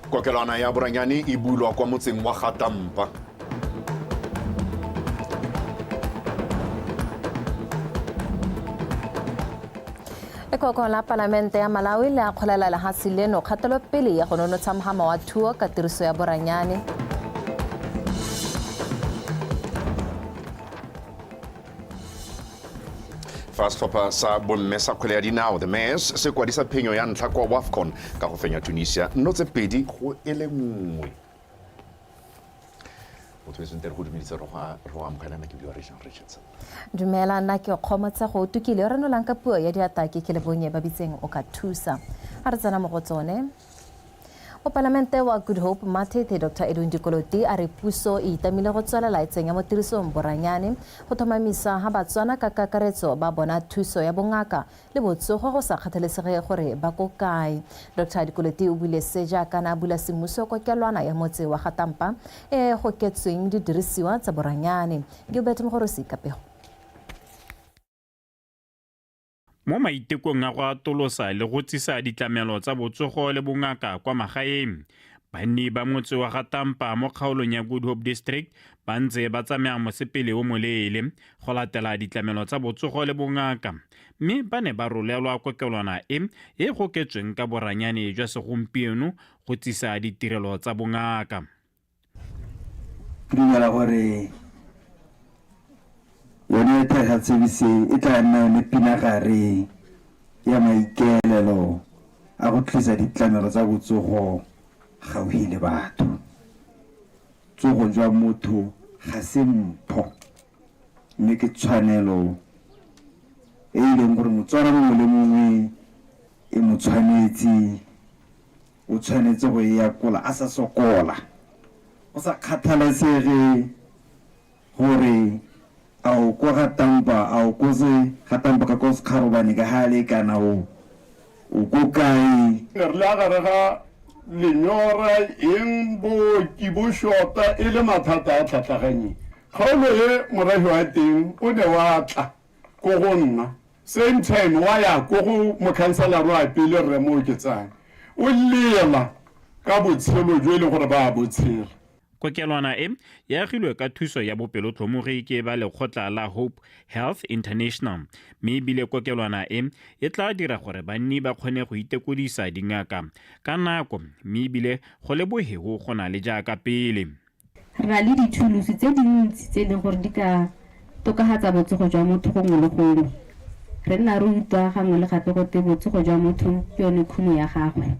Kokelwana ya Boranyane e bulwa kwa motseng wa Gatampa. Lekoko la Palamente ya Malawi le a kgolela lefatshe leno kgatelopele ya go nonotsha mogama wa thuo ka tiriso ya Boranyane. Setlhopha sa bomme sa kgwele ya dinao the Mayors se kwadisa phenyo ya ntlha kwa WAFCON ka go fenya Tunisia nnotse 2-1. Dumela nna ke kgomotsa go tukile re nolang ka puo ya diatake ke le bonye ba bitseng o ka thusa a re tsena mo go tsone. O Palamente wa Good Hope Matete Dr. Edwin Dikoloti a re puso e itamile go tswelela tsenya mo tirisong Boranyane go thomamisa ha batswana ka kakaretso ba bona thuso ya bongaka le botsogo go sa kgathalesege gore ba ko kae. Dr. Dikoloti o buile se jaaka na bula semmuso kokelwana ya motse wa Gatampa e go ketsweng didirisiwa tsa Boranyane. Gilbert Mogorosi ka pego. Mo maitekong a go atolosa le go tsisa ditlamelo tsa botsogo le bongaka kwa magaeng, banni ba motse wa Gatampa mo kgaolong ya Good Hope District ba ntse ba tsamaya mosepele o moleele go latela ditlamelo tsa botsogo le bongaka, mme ba ne ba rolelwa kokelwana e go ketsweng ka Boranyane jwa segompieno go tsisa ditirelo tsa bongaka. Ke dumela gore yone health service e tla nna yone pinagare ya maikaelelo a go tlisa ditlamelo tsa botsogo gaufi le batho. Tsogo jwa motho ga se mpho, mme ke tshwanelo e leng gore motswara mongwe le mongwe e motshwanetse o tshwanetse go ya kola a sa sokola, o sa kgathalesege gore a o kwa Gatampa a o kose Gatampa ka kose kharobane ka hale kana o ko kae re la gare ga lenyora eng bo kiboshota e le mathata a tlhatlhaganye kgaolo ye morahi wa teng o ne wa tla ko go nna same time wa ya ko go mokhanselara wa pele re mo oketsang o lela ka botshelo jo e le gore ba botshela. Kokelwana e ya agilwe ka thuso ya bopelotlhomogi ke ba lekgotla la Hope Health International, mme ebile kokelwana e tla dira gore banni ba kgone go itekodisa dingaka ka nako, mme ebile go le bogego go na le jaaka pele. Re na le dithulusi tse dintsi tse leng gore di ka tokafatsa botsogo jwa motho gongwe le gongwe. Re nna re utlwa gangwe le gape gote botsogo jwa motho ke yone khumo ya gagwe.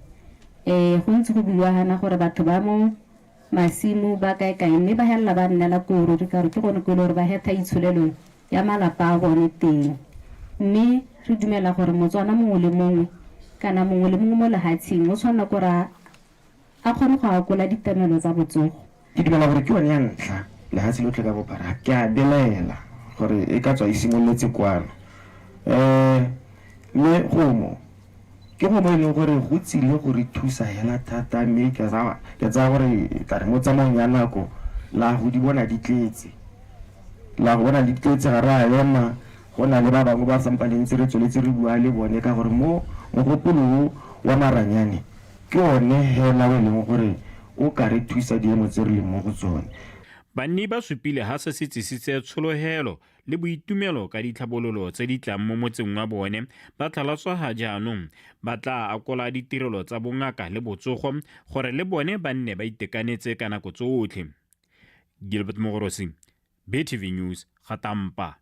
Go ntse go buiwa hana gore batho ba mo masimo ba kae kae mme ba hella ba nnela koro di ka re ke gone go le gore ba hetha itsholelo ya malapa a bone teng, mme re dumela gore motswana mongwe le mongwe kana mongwe le mongwe mo lehatsheng o tshwana gore a kgone go akola ditamelo tsa botsogo. ke dumela gore ke yone ya ntlha lehatshe lotlhe ka bophara ke a belela gore e ka tswa e simoletse kwano mme gomo ke go mo leng gore go tsile gore thusa hela thata, mme ke tsaya gore ka re mo tsamayong ya nako la go di bona di tletse ga re a ema go na le ba bangwe ba sampaneng tse re tsweletse re bua le bone ka gore mo mogopolo wa Maranyane ke one hela o leng gore o ka re thusa diemo tse re leng mo go tsone. Banni ba supile ha se setsisitse tsholohelo le boitumelo ka ditlhabololo tse di tlang mo motseng wa bone ba tlhaloswa ha jaanong ba tla akola ditirelo tsa bongaka le botsogo gore le bone ba nne ba itekanetse ka nako tsotlhe. Gilbert Mogorosi, BTV News, Gatampa.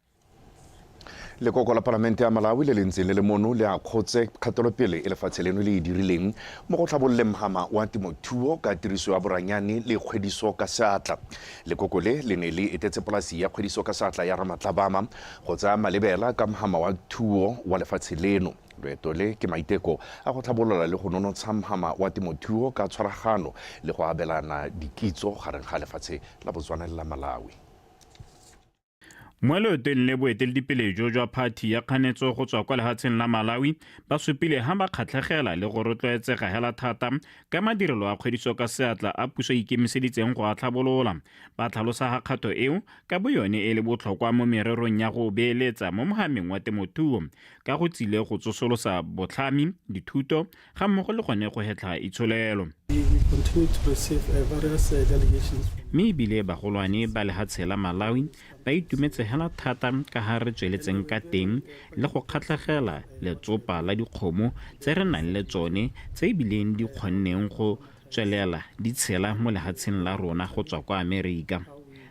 Lekoko la Palamente ya Malawi le lentseng le le mono le a kgotse kgatelopele e lefatshe leno le e dirileng mo go tlhabolleng mogama wa temothuo ka tiriso ya Boranyane le kgwediso ka seatla. Lekoko le ne le etetse polasi ya kgwediso ka seatla ya Ramatlabama go tsaya malebela ka mogama wa thuo wa lefatshe leno. Loeto le ke maiteko a go tlhabolola le go nonotsha mogama wa temothuo ka tshwaragano le go abelana dikitso gareng ga lefatshe la Botswana le la Malawi. Mo leoteng le boeteledipele jwa phathi ya kganetso go tswa kwa lehatsheng la Malawi ba supile ha ba kgatlhegela le go rotloetsega hela thata ka madirelo a kgwediso ka seatla a puso ikemiseditseng go a tlhabolola. Ba tlhalosa ha kgato eo ka boyone e le botlhokwa mo mererong ya go beeletsa mo mohameng wa temothuo ka go tsile go tsosolosa botlhami, dithuto ga mmogo le gone go hetla itsholelo. continue to receive various delegations. mme ebile bagolwane ba lehatshe la Malawi ba itumetse hela thata ka ha re tsweletseng ka teng le go kgatlhegela letsopa la dikgomo tse re nang le tsone tse ebileng di kgonneng go tswelela di tshela mo lehatsheng la rona go tswa kwa Amerika.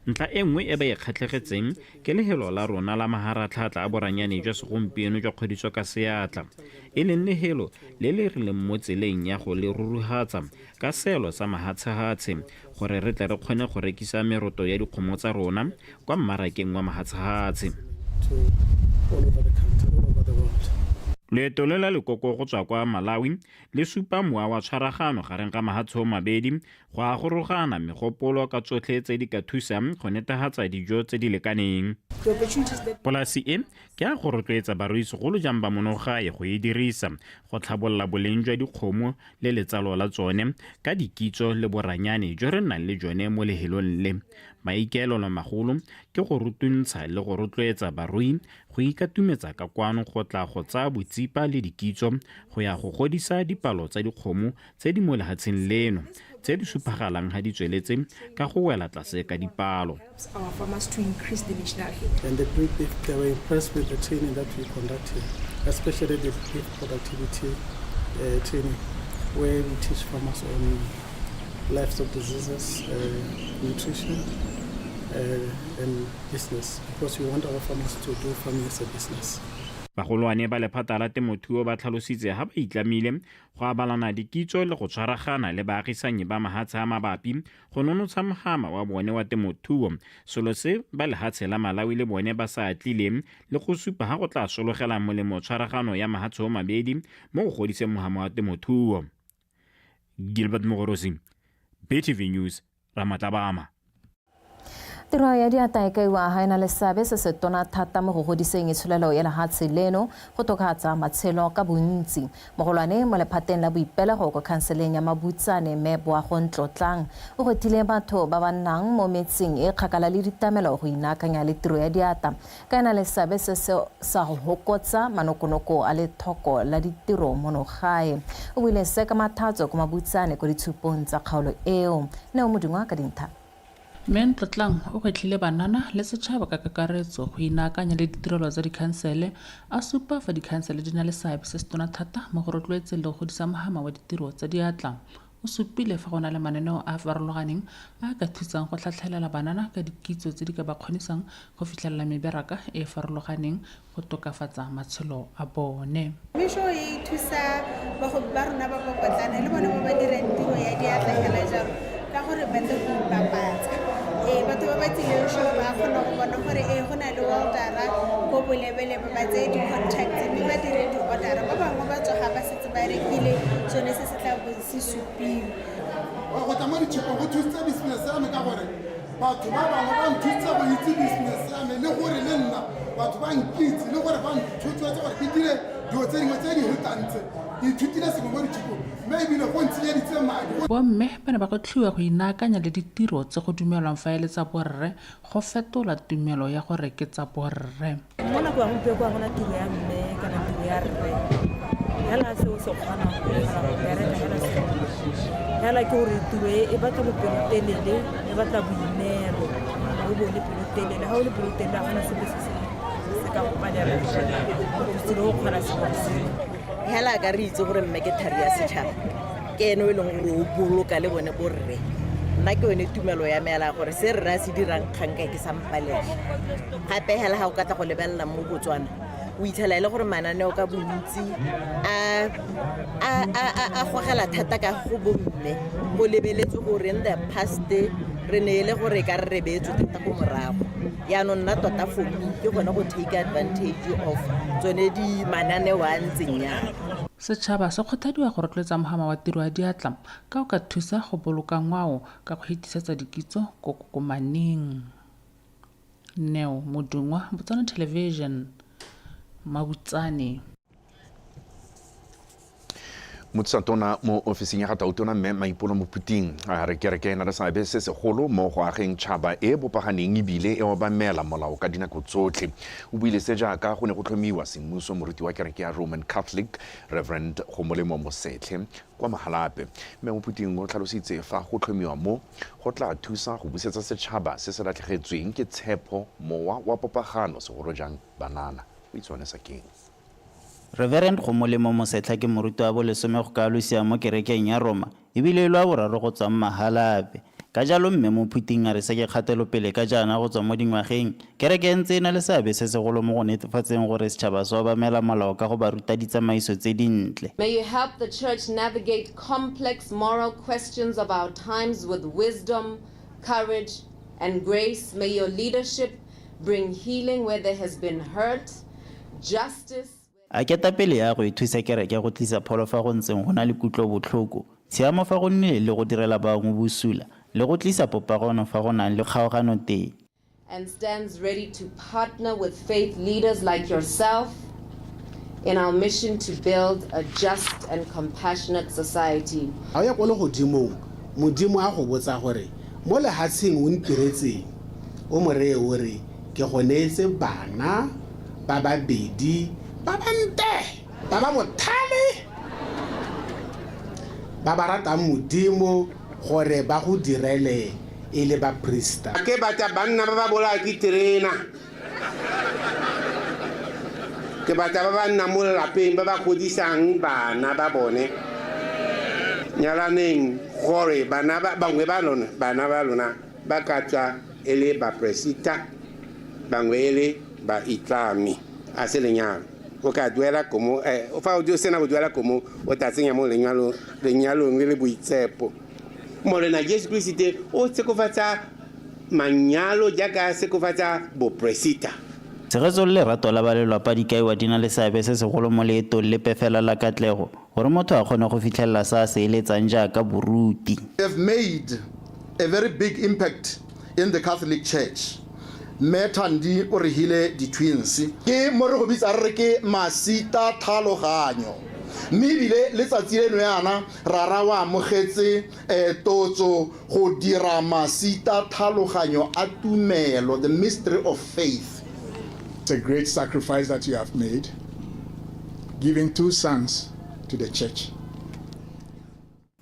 Ntla e nngwe e ba e kgatlhegetseng ke lehelo la rona la maharatlhatlha a boranyane jwa segompieno jwa kgodiso ka seatla e leng lehelo le le re leng mo tseleng ya go le ruruhatsa ka seelo sa mahatshahatshe gore re tle re kgone go rekisa meroto ya dikgomo tsa rona kwa mmarakeng wa mahatshahatshe. Leeto le la lekoko go tswa kwa Malawi le supa moa wa tshwaragano gareng ga mahatsho mabedi go a gorogana megopolo ka tsotlhe tse di ka thusang go netefatsa dijo tse di lekaneng. Polasi e ke a go rotloetsa barui segolo jang ba monogae go e dirisa go tlhabolola boleng jwa dikgomo le letsalo la tsone ka dikitso le boranyane jo re nang le jone mo lehelong le. Maikaelelo magolo ke go rutuntsha le go rotloetsa barui go ikatumetsa ka kwano go tla go tsa botsipa le dikitso go ya go godisa dipalo tsa dikgomo tse di mo lehatsheng leno tse di supagalang ha di tsweletse ka go wela tlase ka dipalo. And the breed beef, they were impressed with the training that we conducted, especially the beef productivity training, where we teach farmers on livestock diseases, nutrition, and business, because we want our farmers to do farming as a business. Bagolwane ba lephata la temothuo ba tlhalositse ha ba itlamile go abalana dikitso le go tshwaragana le baagisanyi ba mahatshe a mabapi go nonotsha mogama wa bone wa temothuo, selo se ba lehatshe la Malawi le bone ba sa atlileng le go supa ha go tla sologela molemo tshwaragano ya mahatshe o mabedi mo go godiseng mogama wa temothuo. Gilbert Mogorosi, BTV News, Ramatlabama. Tiro ya diata e kaiwa ha ena le seabe se se tona thata mo go godiseng itsholelo ya lehatshe leno go tokafatsa matshelo ka bontsi. Mogolwane mo lephateng la boipelego go khanseleng ya mabutsane mme Boago Ntlotlang o gotile batho ba ba nnang mo metseng e kgakala le ditamelo go inakanya le tiro ya diata ka ena le seabe se sa go hokotsa manokonoko a le thoko la ditiro monogae. O buile se ka mathatso go mabutsane go ditshupong tsa kgaolo eo. Neo Modingwa ka dintlha. Ntlotlang o kwetlhile banana le setšhaba ka kakaretso go inakanya le ditirelo tsa dikhansele a supa fa dikhansele di na le seabe se se tona thata mo go rotloetseng le go godisa mogama wa ditiro tsa diatla. O supile fa go na le mananeo a a farologaneng a ka thusang go tlhatlhelela banana ka dikitso tse di ka ba kgonisang go fitlhelela meberaka e e farologaneng go tokafatsa matshelo a bone. Misho e thusa bagodi ba rona ba potlana le bone ba ba dirang tiro ya diatla hela jalo ka gore ba tle go ipapatsa. Batho ba ba tsileng show ba kgona go bona gore go na le ordera go bolebele ba tse di contact mme ba dire di ordera ba bangwe ba tsoga ba setse ba rekile tsone se se tla bo se supile go tla mo ditšhipong go thusa business ya me ka gore batho ba bangwe ba nthusa go itse business ya me le gore le nna batho ba nkitse le gore ba nthutse gore ke dire dilo tse dingwe tse di hutantse ke ithutile sengwe mo ditšhipong mme ebile go ntsenyeditse madi. Bomme ba ne ba gotlhiwa go inakanya le ditiro tse go dumelwang fa e le tsa borre go fetola tumelo ya gore ke tsa borre. Mo nako ya gompieno ga gona tiro ya mme kana tiro ya rre hela seo se kgona go bereka hela ke gore tiro e batla bopelotelele e batla boineelo o bone pelotelele ga o le pelotelele ga gona sepe se ka go palela tsile go kgona seo hela ka re itse gore mme ke thari ya setšhaba ke ene o leng gore o boloka le bone borre nna ke yone tumelo ya meela gore se re ra se dirang kganka ke sampalele gape hela ga o ka tla go lebelela mo Botswana o itlhela le gore mananeo ka bontsi a gogela thata ka go bomme go lebeletse gore in the past re ne le gore ka re beetswe thata go morago yaanong nna tota for me ke gona go take advantage of tsone di mananeo a ntseng yana. Setšhaba se kgothadiwa go rotloetsa mogama wa tiro ya diatla ka o ka thusa go boloka ngwao ka go itisetsa dikitso ko kokomaneng. Neo Modungwa, Botswana Television, Mabutsane. motsatona mo ofising ya gatautona mme Maipolo Mophuting a re kereke ena re seabe se segolo mo go ageng tšhaba e bopaganeng ebile e obamela molao ka dinako tsotlhe o buile se jaaka go ne go tlhomiwa semmuso moruti wa kereke ya Roman Catholic Reverend Gomolemo Mosetlhe kwa Mahalape mme Mophuting o tlhalositse fa go tlhomiwa mo go tla thusa go busetsa setšhaba se se latlhegetsweng ke tshepo mowa wa popagano segolo jang banana o itshwanesa keng. Reverend Gomolemo Mosetlhe ke moruti wa bolesome go ka losia mo kerekeng ya Roma ebile lo a boraro go tswa Mahalape ka jalo mme Mophuting a re se ke kgatelopele ka jaana go tswa mo dingwageng kereke ntse ena le seabe se segolo mo go netefatseng gore setšhaba se obamela molao ka go ba ruta ditsamaiso tse dintle. May you help the church navigate complex moral questions of our times with wisdom, courage, and grace. May your leadership bring healing where there has been hurt, justice. A ketapele ya go ithusa kereke go tlisa pholo fa go ntseng go na le kutlo botlhoko tshiamo fa go nnile le go direla bangwe bosula le go tlisa popagano fa go nang le kgaogano teng. And stands ready to partner with faith leaders like yourself in our mission to build a just and compassionate society. A ya go le godimo modimo a go botsa gore mo lehatsheng o ntiretseng o mo reye o re ke go neetse bana ba babedi ba bante ba ba bothale ba ba ratang modimo gore ba go direle e le ba priesta ke batla banna ba ba bola ke terena ke batla ba nna mo lapeng ba ba godisang bana ba bone nyalaneng gore bana ba bangwe ba lona ba ka tswa e le ba presita bangwe e le ba itlami a se lenyalo o ka duela como o fa o dio sena go duela como o ta tsenya mo lenyalong le boitsepo morena Jesu Kriste o tsekofatsa manyalo jaaka sekofatsa bo presita. Tshegetso le rato la balelapa di kaiwa dina le seabe se segolo mo leetong le pefela la katlego gore motho a kgone go fitlhelela sa se eletsang jaaka boruti. They have made a very big impact in the Catholic Church. Methandi o re hile di twins ke mo re go bitsa re ke Masita Tlhaloganyo mme bile letsatsi leno yana ra wa amogetse totso go dira Masita Tlhaloganyo a tumelo, the mystery of faith. It's a great sacrifice that you have made, giving 2 sons to the church.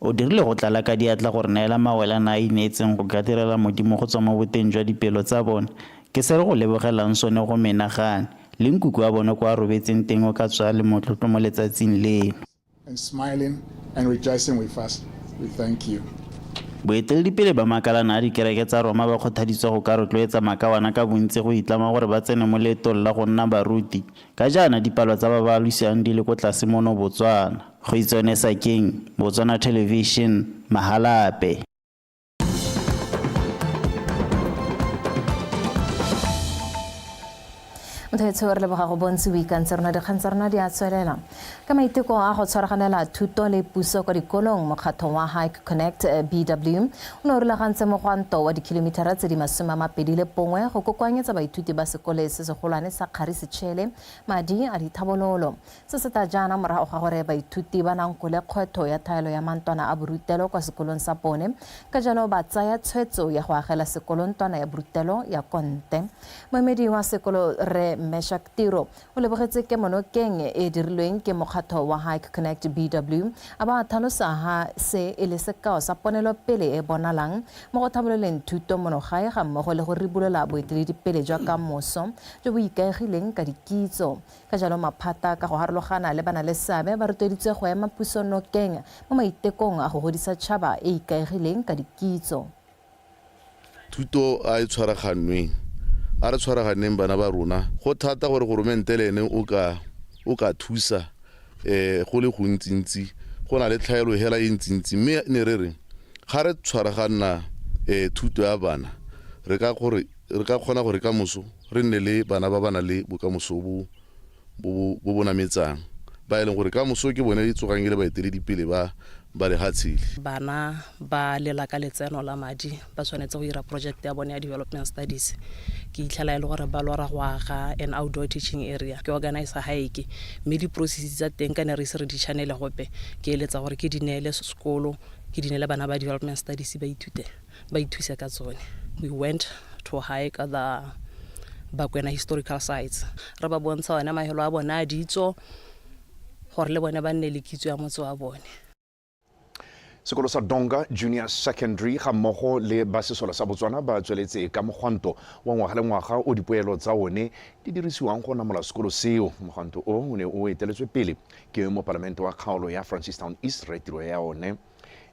O dirile go tlala ka diatla gore neela mawelana a ineetseng go ka direla modimo go tswa mo boteng jwa dipelo tsa bone ke se re go lebogelang sone go menagane le nkuku wa bone kwa robetseng teng o ka tswa le motlotlo mo letsatsing leno. And smiling and rejoicing with us, we thank you. Boeteledipele ba makalana a dikereke tsa Roma ba kgothaditswe go ka rotloetsa makawana ka bontsi go itlama gore ba tsene mo leetong la go nna baruti ka jaana dipalo tsa ba ba losiang di le ko tlase mono Botswana. Go itsonesa keng Botswana Television Mahalape. Motho re leboga go bontshe weekend rona dikgang tsa rona di a tswelela ka maiteko a go tshwaraganela thuto le puso kwa dikolong mokgatlho wa Hike Connect BW o ne o rulagantse mogwanto wa dikilomitara tse di 21 go kokoanyetsa baithuti ba sekole se segolwane sa Kgarisitšhele madi a dithabololo se se ta jaana morago ga gore baithuti ba nankole kgwetho ya thaelo ya mantwana a borutelo kwa sekolong sa bone ka jalo ba tsaya tshwetso ya go agela sekolontwana ya borutelo ya konte moemedi wa sekolo re Meshak Tiro o lebogetse ke monokeng e dirilweng ke mokgatlho wa Hike Connect BW a ba tlhalosa ha se e le sekao sa ponelo pele e bonalang mo go thabololeng thuto monogae ga mmogo le go ribulola boeteledipele jwa kamoso jo bo ikaegileng ka dikitso ka jalo maphata ka go harologana le bana le seabe ba ruteditswe go ema puso nokeng mo maitekong a go godisa tšhaba e ikaegileng ka dikitso. Thuto a e tshwaraganweng a re tshwaraganeng bana ba rona go thata gore goromente le ene o ka thusa go le gontsintsi go na le tlhaelo hela e ntsintsi mme ne re re ga re tshwaragana thuto ya bana re ka kgona gore ka moso re nne le bana ba bana le bokamoso bo bonametsang ba e leng gore ka moso ke bone di tsogang le baeteledipele ba ba le hatshile. Bana ba lela ka letseno la madi ba tshwanetse go dira project ya bone ya development studies ke itlhela ile gore ba lora go aga an outdoor teaching area ke organize hike mme di processes tsa teng ka ne re se re di channel gope ke eletsa gore ke dinele sekolo ke dinele bana ba development studies ba ithuse ka tsone. We went to hike at the Bakwena historical sites re ba bontsha ona mahelo a bona a ditso gore le bone ba nne le kitso ya motse wa bone. Sekolo sa Donga Junior Secondary ga mmogo le ba sesola sa Botswana ba tsweletse ka mogwanto wa ngwaga le ngwaga o dipoelo tsa one di dirisiwang go namola sekolo seo. Mogwanto o ne o eteletswe pele ke mo palamente wa kgaolo ya Francistown East re tiro ya one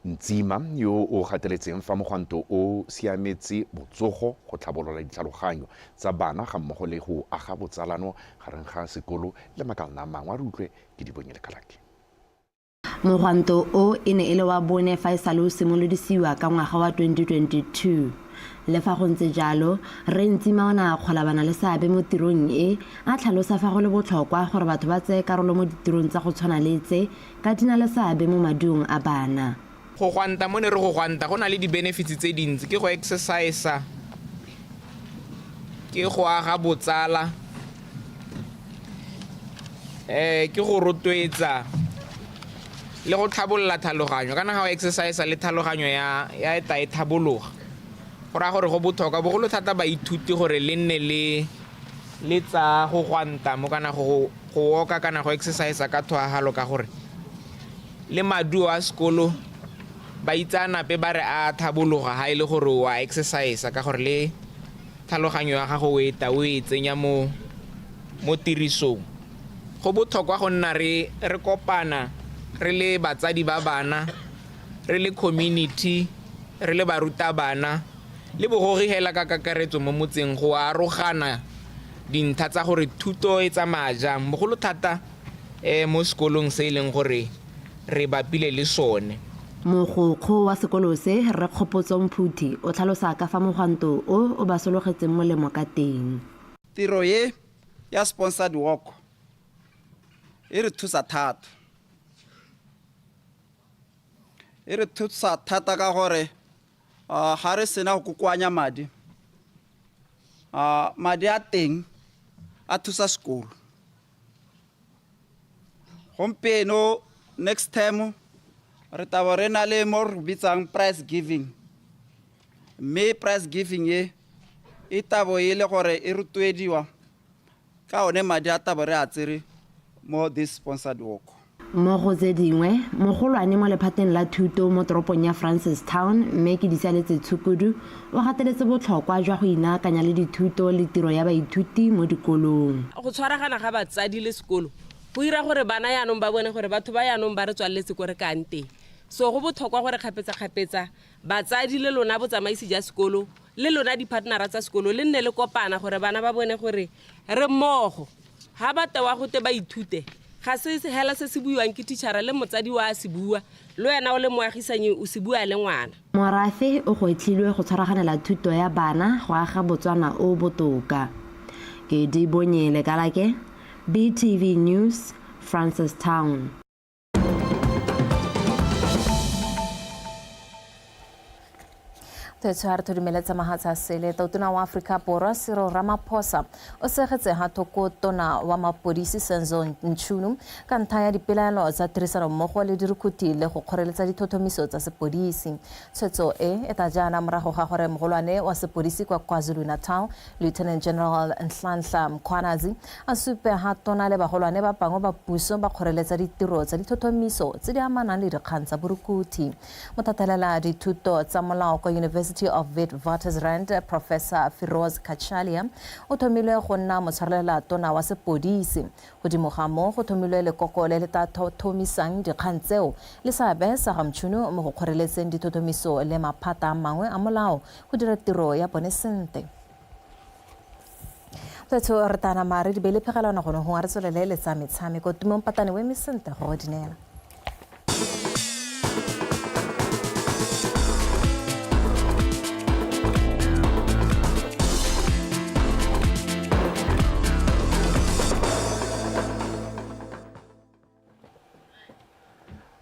Ntsima yo o gateletseng fa mogwanto o siametse botsogo go tlhabolola ditlhaloganyo tsa bana ga mmogo le go aga botsalano gareng ga sekolo le makalana mangwe re utlwe ke di bonyele kalaki. Mogwanto o ene ele wa bone fa isalo simolodisiwa ka ngwaga wa 2022 le fa go ntse jalo re Ntsima ona kgola bana le seabe mo tirong e a tlhalosa fa go le botlhokwa gore batho ba tseye karolo mo ditirong tsa go tshwana le tse ka dina le seabe mo maduong a bana. Go gwanta mo ne re go gwanta go na le di benefits tse dintsi ke go exercise ke go aga botsala ke go rotloetsa le go tlhabolola tlhaloganyo kana ga o exercise le tlhaloganyo ya eta e tlhabologa go ra gore go botlhokwa bogolo thata ba ithuti gore le nne le tsa go gwanta mo kana go oka kana go exercise ka thwagalo ka gore le maduo a sekolo ba itsanape ba re a tlhabologa ha ile gore wa exercise ka gore le tlhaloganyo ya gago o e tsenya mo tirisong. Go botlhokwa go nna re kopana re le batsadi ba bana re le community re le barutabana le bogogi hela ka kakaretso mo motseng go arogana dintlha tsa gore thuto e tsamaya jang bogolo thata mo sekolong se e leng gore re bapile le sone. Mogokgo wa sekolo se re Kgopotso Mphuthi o tlhalosa ka fa mogwanto o ba sologetseng molemo ka teng. Tiro ye ya sponsored walk e re thusa thata. E re thusa thata ka gore ga re sena go kokoanya madi a teng a thusa sekolo. Gompieno next time re taba re na le mo re bitsang prize giving mme prize giving e tabo e le gore e rutwediwa ka one madi a taba re a tsere mo this sponsored walk. Mo go tse dingwe mogolwane mo lephateng la thuto mo toropong ya Francistown mme ke disaletse Tshukudu o gateletse botlhokwa jwa go inaakanya le dithuto le tiro ya baithuti mo dikolong. Go tshwaragana ga batsadi le sekolo go ira gore bana yaanong ba bone gore batho ba yaanong ba re tswaletse ko re kang teng. So go botlhokwa gore kgapetsa batsadi le lona botsamaisi ja sekolo le lona di-partnera tsa sekolo le nne le kopana gore bana ba bone gore re mmogo ha ba tewa go te ba ithute ga se hela se se buiwang ke teachera le motsadi wa se bua le wena o le moagisanyi o se bua le ngwana. Morafe o go etlhilwe go tshwaraganela thuto ya bana go aga Botswana o botoka. Ke di bonyele kalake BTV News Francistown. Tshwara thudumeletsa mahatsa sele totona wa Afrika Borwa Cyril Ramaphosa o segetse ha tona wa mapodisi Senzo Ntshunu ka ntlha ya dipelaelo tsa tirisano mmogo le dirukhuti le go kgoreletsa dithothomiso tsa sepodisi. Tshwetso e ta jana morago ga gore mogolwane wa sepodisi kwa KwaZulu-Natal Lieutenant General Nhlanhla Mkhwanazi a supe ha tona le bagolwane ba bangwe ba puso ba kgoreletsa ditiro tsa dithothomiso tse di amanang le dikgang tsa borukhuti. Motatela dithuto tsa molao kwa University of Witwatersrand Professor Firoz Kachalia o thomilwe go nna motshwarelela tona wa sepodisi godimo ga mo go thomilwe lekoko le le ta thomisang dikgang tseo le seabe sa Mtshunu mo go kgoreletseng dithothomiso le maphata a mangwe a molao go dira tiro ya bone sentle. Tso re tana mare di bele phegelana go no go re tswelele le tsa metshameko tumong patane we mesente go dinela.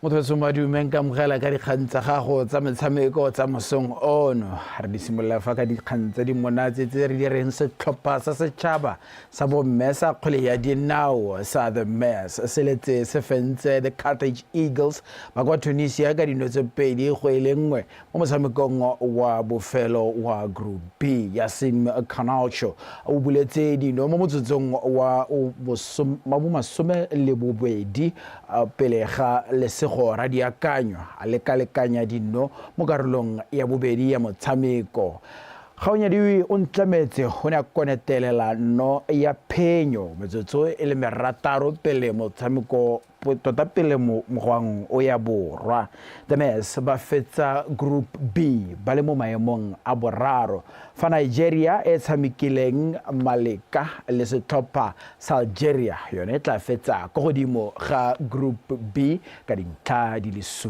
Mo Motho madumeng ka mogela ka dikgang tsa gago tsa metshameko tsa mosong ono re di simolola fa ka dikgang tse di monate tse re di reng setlhopha sa setšhaba sa bomme sa kgwele ya dinao sa the Mess se letse se fentse the Carthage Eagles ba kwa Tunisia ka dino tse 2-1 mo motshamekong wa bofelo wa Group B. Yasin Kanacho o buletse dino mo motsotsong wa masome le bobedi pele ga lesego ra diakanywa a lekalekanya dino mo karolong ya bobedi ya motshameko. Gaonyadiwi o ntlametse go ne a konetelela no ya phenyo metsotso e le merataro pele motshameko tota pele mogwang o ya borwa. The Mess ba fetsa Group B ba le mo maemong a boraro fa Nigeria e tshamekileng maleka le setlhopha sa Algeria yone e tla fetsa ko godimo ga Group B ka dintlha di le 7.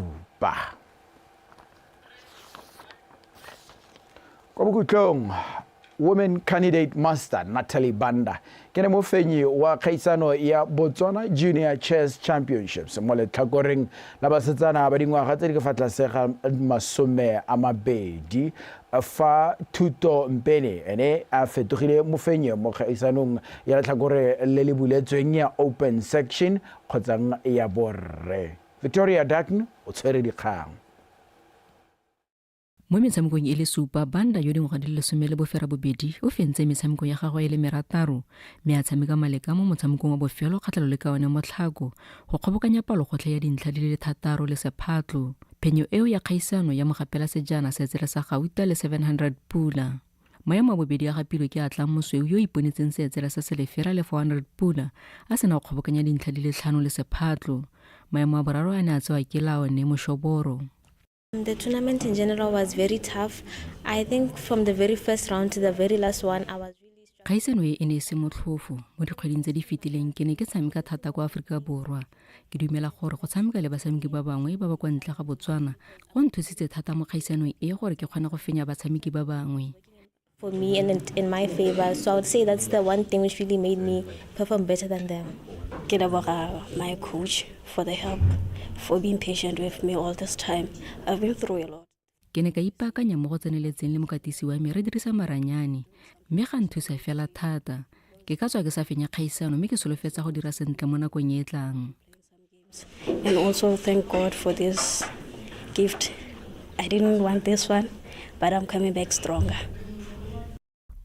Kwa bokhutlong women candidate master Natalie Banda ke ne mofenyi wa kgaisano ya Botswana Junior Chess Championships mo letlhakoreng la basetsana ba dingwaga tse di ka fa tlase ga 20 fa Thuto Mpene ene a fetogile mofenyi mo kgaisanong ya letlhakore le le buletsweng ya open section kgotsang ya borre. Victoria Dutton o tshwere dikgang. Mo metshamekong e le 7 Banda yo dingwaga di le 12 o fentse metshameko ya gagwe e le merataro mme a tshameka maleka mo motshamekong wa bofelo kgatlhalo le kaone motlhako go kgobokanya palogotlhe ya dintlha di le 6 le sephatlo. Phenyo eo ya kgaisano ya mogapela sejana se tsela sa Gauta le 700 pula. Maemo a bobedi a gapilwe ke Atlang Mosweu yo iponetseng seetsela sa Selefera le 400 pula a sena go kgobokanya dintlha di le 5 le sephatlo. Maemo a boraro a ne a tsewa ke Laone Moshoboro. The tournament in general was very tough. I think from the very first round to the very last one, I was really strong. Kgaisano e ne se motlhofo mo dikgweding tse di fetileng ke ne ke tshameka thata kwa Aforika Borwa. Ke dumela gore go tshameka le batshameki ba bangwe ba ba kwa ntle ga Botswana go nthusitse thata mo kgaisanong e gore ke kgona go fenya batshameki ba bangwe. For me and in my favor, so I would say that's the one thing which really made me perform better than them. Ke leboga my coach for the help, for being patient with me all this time. I've been through a lot. Ke ne ka ipakanya mo go tseneletseng le mokatisi wa me re dirisa maranyane mme ga nthusa fela thata. Ke ka tswa ke sa fenya kgaisano mme ke solofetsa go dira sentle mo nakong e tlang. And also thank God for this gift. I didn't want this one, but I'm coming back stronger.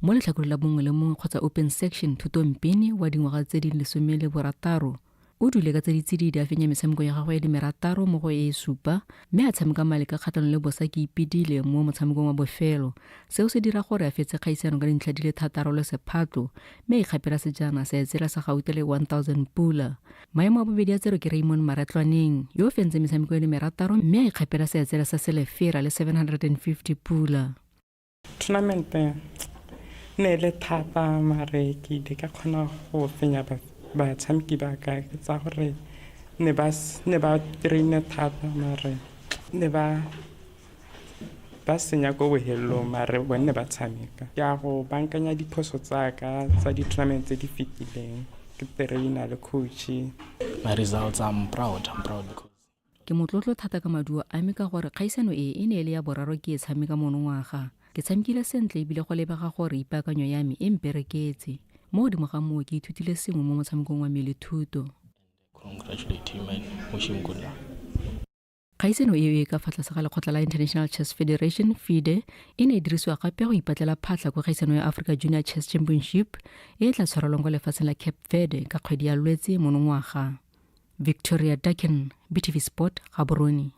Mo letlhakore la bongwe le mongwe kgotsa open section Thuto Mpene wa dingwaga tse di 16 o dule ka tse ditsididi a fenya metshameko ya gagwe le merataro mo go e 7 mme a tshameka maleka kgatlhanong le bosa ke ipidile mo motshamekong wa bofelo. Seo se dira gore a fetse kgaisano ka dintlha di le 6 le sephatlo mme a ikgapela sejana sa etsela sa Gauta le 1000 pula. Maemo a bobedi a tsero ke Raymond Maratlwaneng yo fentse metshameko ya le merataro mme a ikgapela sa etsela sa Selefera le 750 pula. Tournament ne le thata mare ke di ka kgona go fenya batshameki ba ka tsa gore ne ba traine thata mare ne ba senya go bohello mare bone ba tshameka ya go bankanya diphoso tsa ka tsa di-tournament tse di fetileng ke trainer le coach. My results, I'm proud because ke motlotlo thata ka maduo a me ka gore kgaisano e ne le ya boraro ke e tshameka monongwaga. Ke tshamekile sentle ebile go lebega gore ipaakanyo ya me e mpereketse mo godimo ga moo ke ithutile sengwe mo motshamekong wa me le thuto. congratulate him and wish him good luck. Kgaisano e ka fa tlase ga lekgotla la International Chess Federation FIDE e ne e dirisiwa gape go ipatlela phatlha kwa kgaisano ya Africa Junior Chess Championship e tla tshwarelwang kwa lefatsheng la Cape Verde ka kgwedi ya Lwetse monongwaga. Victoria Dutton, BTV Sport, Gaborone.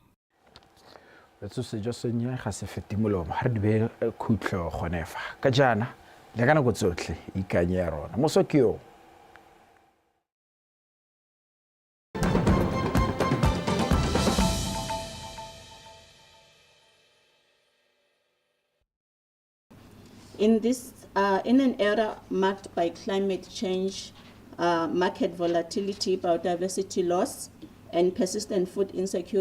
Letso se jo senya ga se fete molomo ha di be khutlo gonefa ka jana le kana go tsotle ikanye rona mosokio. In an era marked by climate change, market volatility, biodiversity loss, and persistent food insecurity,